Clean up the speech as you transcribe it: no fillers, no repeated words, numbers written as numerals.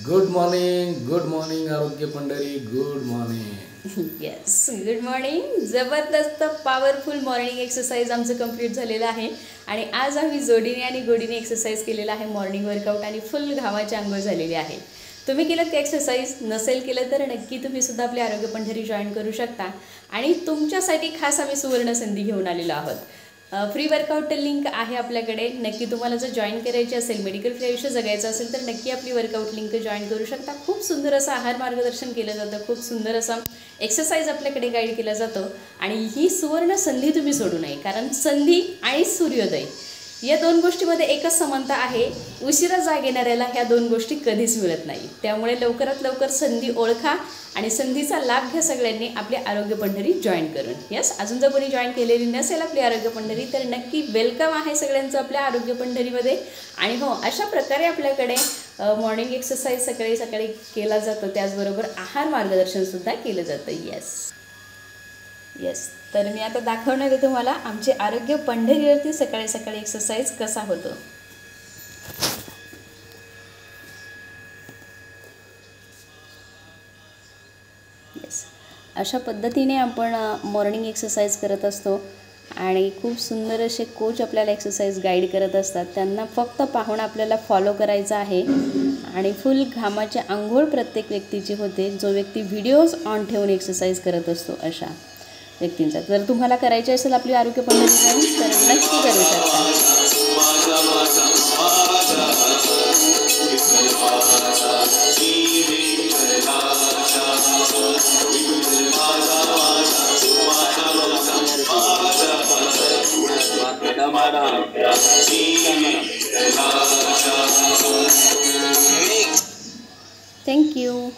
Good morning आरोग्य Pandhari, good morning. Yes, good morning. जबरदस्त powerful morning exercise आमचं complete झालेलं आहे आणि आज आम्ही जोडीने आणि गोडीने एक्सरसाइज केलेला आहे. मॉर्निंग वर्कआउट आणि फुल घामाची अंघोळ झालेली आहे. तुम्ही केलं का एक्सरसाइज? नसेल केलं तर नक्की तुम्ही सुद्धा आपली आरोग्य पंढरी जॉईन करू शकता आणि तुमच्यासाठी खास आम्ही सुवर्ण संधी घेऊन आलेलो आहोत. फ्री वर्कआउट लिंक आहे आपल्याकडे. नक्की तुम्हाला जर जॉईन करायची असेल, मेडिकल फ्री आयुष्य जगायचं असेल तर नक्की आपली वर्कआउट लिंक जॉईन करू शकता. खूप सुंदर असं आहार मार्गदर्शन केलं जातं, खूप सुंदर असा एक्सरसाइज आपल्याकडे गाईड केला जातो आणि ही सुवर्ण संधी तुम्ही सोडू नये. कारण संधी आणि सूर्योदय या दोन गोष्टीमध्ये एकच समानता आहे. उशिरा जाग येणाऱ्याला ह्या दोन गोष्टी कधीच मिळत नाही. त्यामुळे लवकरात लवकर संधी ओळखा आणि संधीचा लाभ घ्या सगळ्यांनी आपली आरोग्य पंढरी जॉईन करून. यस, अजून जर कोणी जॉईन केलेली नसेल आपली आरोग्य पंढरी तर नक्की वेलकम आहे सगळ्यांचं आपल्या आरोग्य पंढरीमध्ये. आणि हो, अशा प्रकारे आपल्याकडे मॉर्निंग एक्सरसाइज सकाळी सकाळी केला जातो, त्याचबरोबर आहार मार्गदर्शनसुद्धा केलं जातं. येस, तर मी आता दाखवणार आहे तुम्हाला आमचे आरोग्य पंढरीवरती सकाळी सकाळी एक्सरसाइज कसा होतो. येस, अशा पद्धतीने आपण मॉर्निंग एक्सरसाइज करत असतो आणि खूप सुंदर असे कोच आपल्याला एक्सरसाइज गाईड करत असतात. त्यांना फक्त पाहून आपल्याला फॉलो करायचं आहे आणि फुल घामाची आंघोळ प्रत्येक व्यक्तीची होते, जो व्यक्ती व्हिडिओज ऑन ठेवून एक्सरसाइज करत असतो अशा व्यक्तींचा. जर तुम्हाला करायची असेल आपली आरोग्य पंढरी जॉईन तर नक्की करू शकता. थँक्यू.